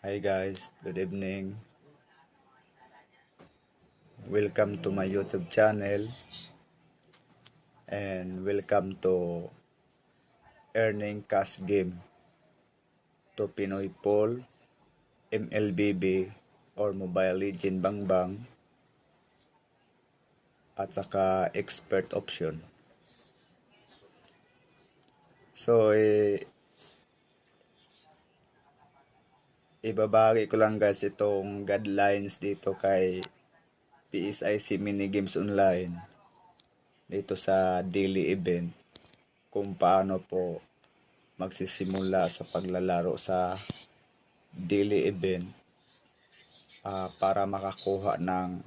Hi guys, good evening. Welcome to my YouTube channel and welcome to Earning Cash Game to Pinoy Poll, MLBB or Mobile Legend Bangbang at saka Expert Option. So, ibabagi ko lang guys itong guidelines dito kay PSIC Mini Games Online dito sa daily event kung paano po magsisimula sa paglalaro sa daily event para makakuha ng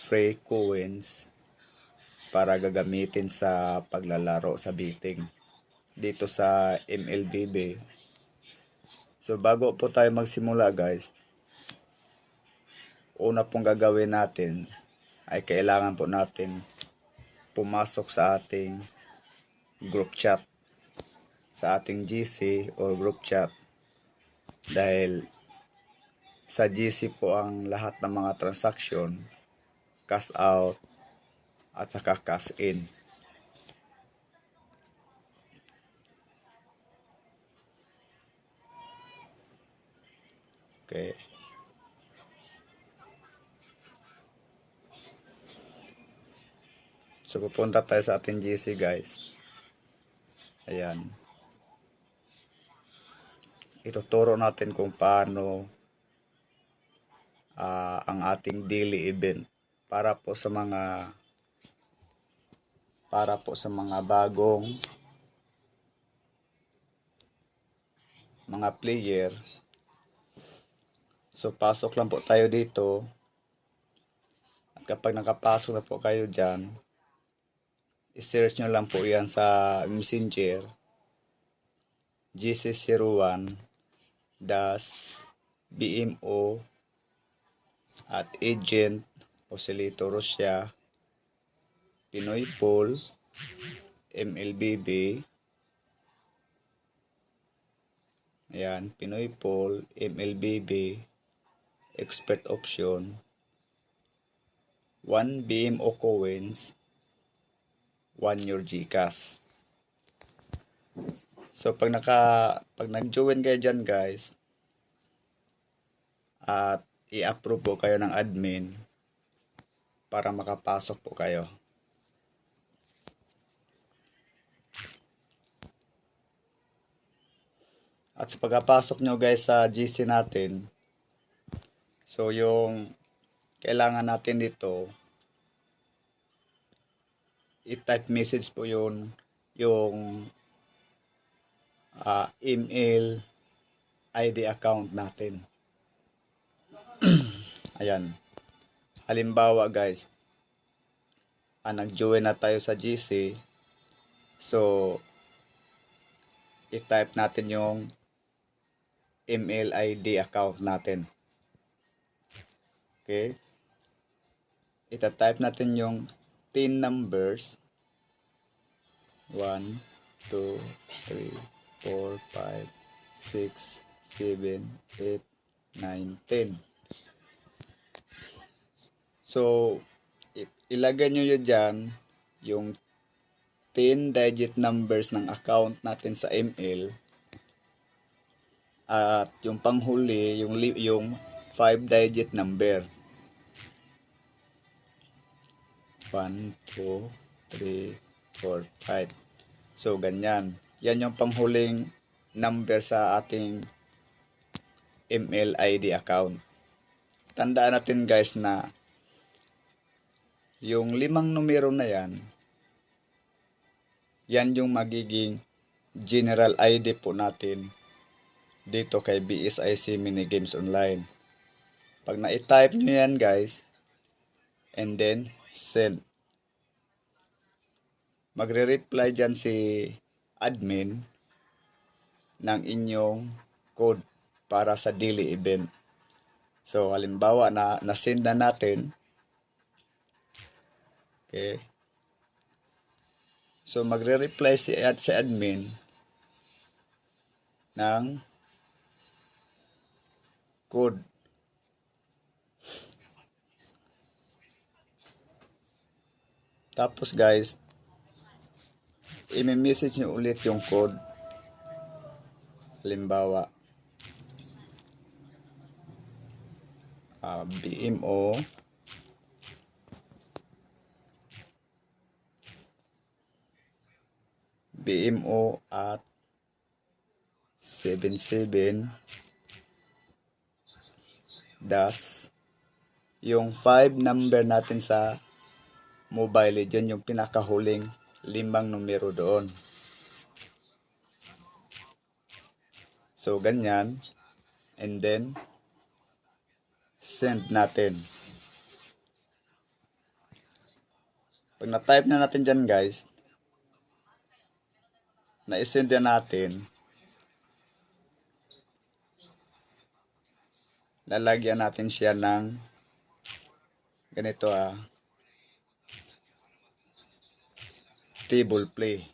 free coins para gagamitin sa paglalaro sa betting dito sa MLBB. So bago po tayo magsimula guys, una pong gagawin natin ay kailangan po natin pumasok sa ating group chat, sa ating GC o group chat, dahil sa GC po ang lahat ng mga transaction, cash out at saka cash in. Okay. So pupunta tayo sa ating GC guys. Ayan. Ituturo natin kung paano ang ating daily event para po sa mga bagong mga player. So pasok lang po tayo dito. At kapag nakapasok na po kayo dyan, i-search nyo lang po yan sa Messenger GC01 BMO at agent Oscillito Russia Pinoy Poll MLBB. Ayan, Pinoy Poll MLBB Expert Option 1 BMO coins 1 your GCash. So pag nag-join kayo dyan guys at i-approve po kayo ng admin para makapasok po kayo. At sa pagkapasok nyo guys sa GC natin, so yung kailangan natin dito, i-type message po yung email ID account natin. Ayan. Halimbawa guys, nag-join na tayo sa GC. So, i-type natin yung email ID account natin. Okay? Ita-type natin yung 10 numbers. 1, 2, 3, 4, 5, 6, 7, 8, 9, 10. So, ilagay nyo yun dyan, yung 10-digit numbers ng account natin sa email. At yung panghuli, yung 5-digit number. 1, 2, 3, 4, 5. So, ganyan. Yan yung panghuling number sa ating email ID account. Tandaan natin guys na yung 5 numero na yan yung magiging general ID po natin dito kay PSIC Mini Games Online. Pag na-type nyo yan guys, and then send, magre-reply dyan si admin ng inyong code para sa daily event. So halimbawa na-send na natin. Okay. So magre-reply si admin ng code. Tapos guys, i-message nyo ulit yung code. Halimbawa, BMO at 77 dash yung 5 number natin sa mobile legend, yung pinakahuling 5 numero doon. So ganyan, and then send natin. Pag na-type na natin dyan guys, na-send na natin, lalagyan natin siya ng ganito table play.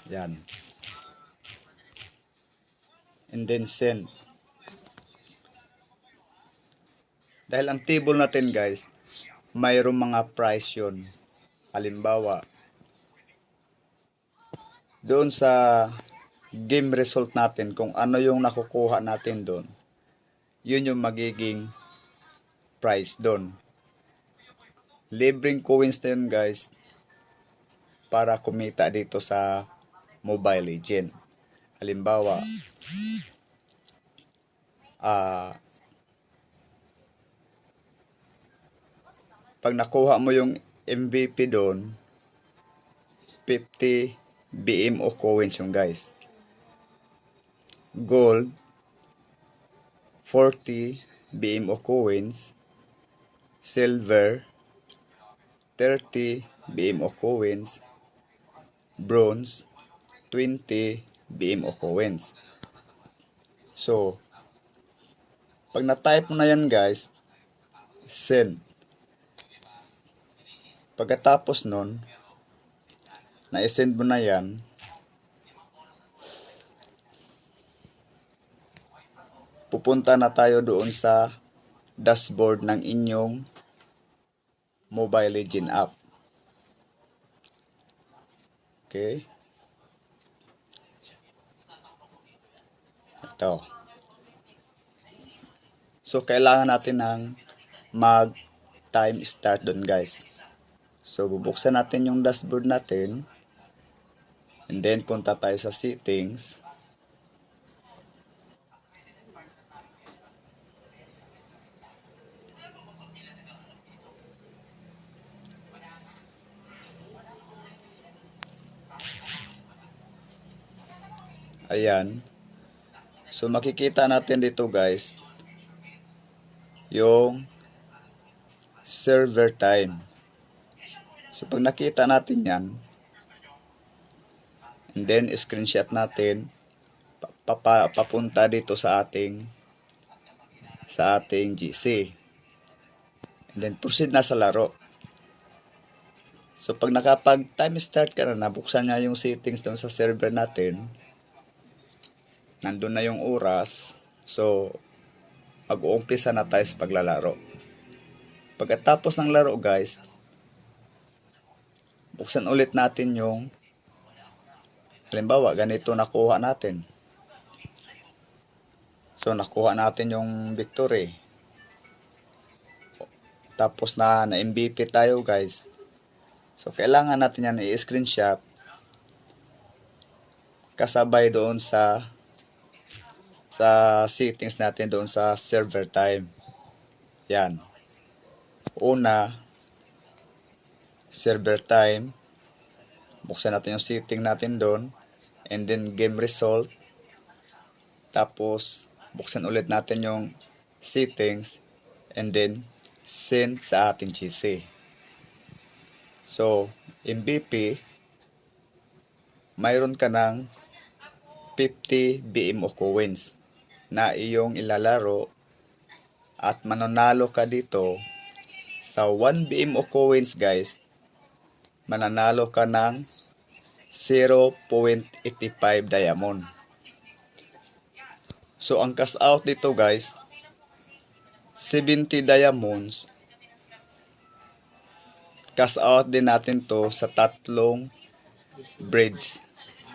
Yan. And then send. Dahil ang table natin guys, mayroong mga price yun. Halimbawa, doon sa game result natin, kung ano yung nakukuha natin doon, yun yung magiging price doon. Libreng coins na yun guys, para kumita dito sa Mobile Legend. Halimbawa, pag nakuha mo yung MVP doon, 50 BMO coins yung guys. Gold, 40 BMO coins. Silver, 30 BMO coins. Bronze, 20 BMO coins. So, pag na-type mo na yan guys, send. Pagkatapos nun, na-send mo na yan, pupunta na tayo doon sa dashboard ng inyong Mobile Legend app. Okay. Ito. So, kailangan natin ng mag-time start doon guys. So, bubuksan natin yung dashboard natin. And then, punta tayo sa settings. Ayan. So, makikita natin dito guys, yung server time. So, pag nakita natin yan, and then, screenshot natin, papunta dito sa ating GC. And then, proceed na sa laro. So, pag nakapag time start ka na, nabuksan niya yung settings doon sa server natin, nandun na yung oras. So, mag-uumpisa na tayo sa paglalaro. Pagkatapos ng laro guys, buksan ulit natin yung, halimbawa, ganito nakuha natin. So, nakuha natin yung victory. Tapos na-MVP tayo guys. So, kailangan natin yan i-screenshot kasabay doon sa settings natin doon sa server time. Yan. Una, server time. Buksan natin yung setting natin doon. And then game result. Tapos, buksan ulit natin yung settings. And then, send sa ating GC. So, MVP, mayroon ka ng 50 BMO coins na iyong ilalaro at mananalo ka dito sa 1 BMO coins guys. Mananalo ka ng 0.85 diamond. So ang cash out dito guys, 70 diamonds. Cash out din natin to sa tatlong bridge.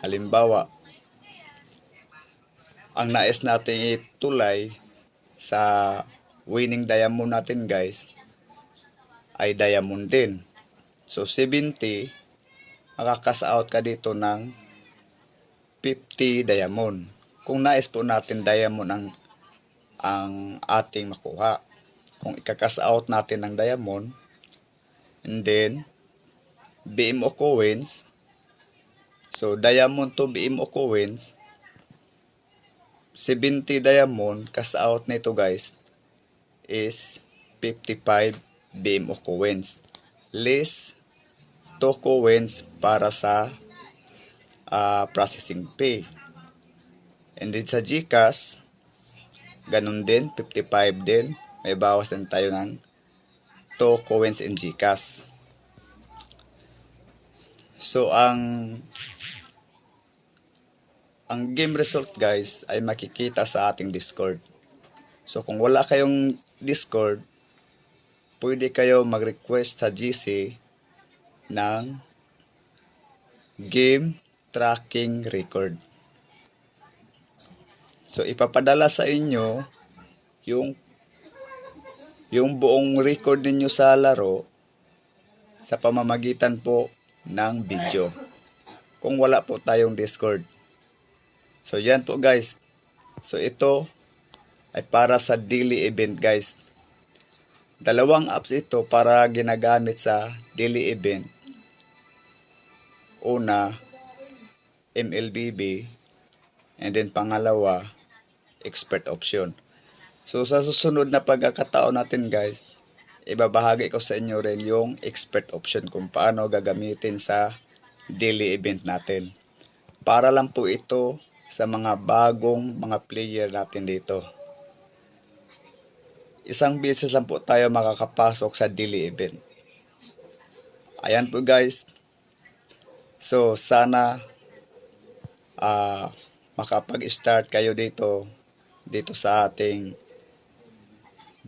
Halimbawa, ang nais natin itulay sa winning diamond natin guys ay diamond din. So 70, makakas out ka dito ng 50 diamond. Kung nais po natin diamond ang ating makuha. Kung ikakas out natin ng diamond, and then BMO coins. So diamond to BMO coins, 70 diamond, cash out nito guys is 55 BMO coins. Less 2 coins para sa processing fee. And then sa GCash, ganun din, 55 din. May bawas din tayo ng 2 coins in GCash. So ang game result guys ay makikita sa ating Discord. So kung wala kayong Discord, pwede kayo mag-request sa GC ng game tracking record. So ipapadala sa inyo yung buong record ninyo sa laro sa pamamagitan po ng video. Kung wala po tayong Discord. So yan po guys. So ito ay para sa daily event guys. Dalawang apps ito para ginagamit sa daily event. Una, MLBB, and then pangalawa, expert option. So sa susunod na pagkakataon natin guys, ibabahagi ko sa inyo rin yung expert option kung paano gagamitin sa daily event natin. Para lang po ito sa mga bagong mga player natin dito. Isang beses lang po tayo makakapasok sa daily event. Ayan po guys. So sana makapag-start kayo dito sa ating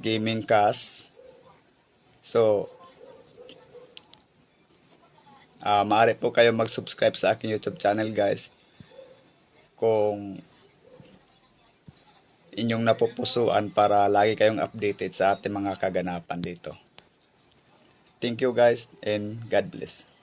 gaming cast. So maaari po kayo mag-subscribe sa aking YouTube channel guys kung inyong napupusuan para lagi kayong updated sa ating mga kaganapan dito. Thank you guys and God bless.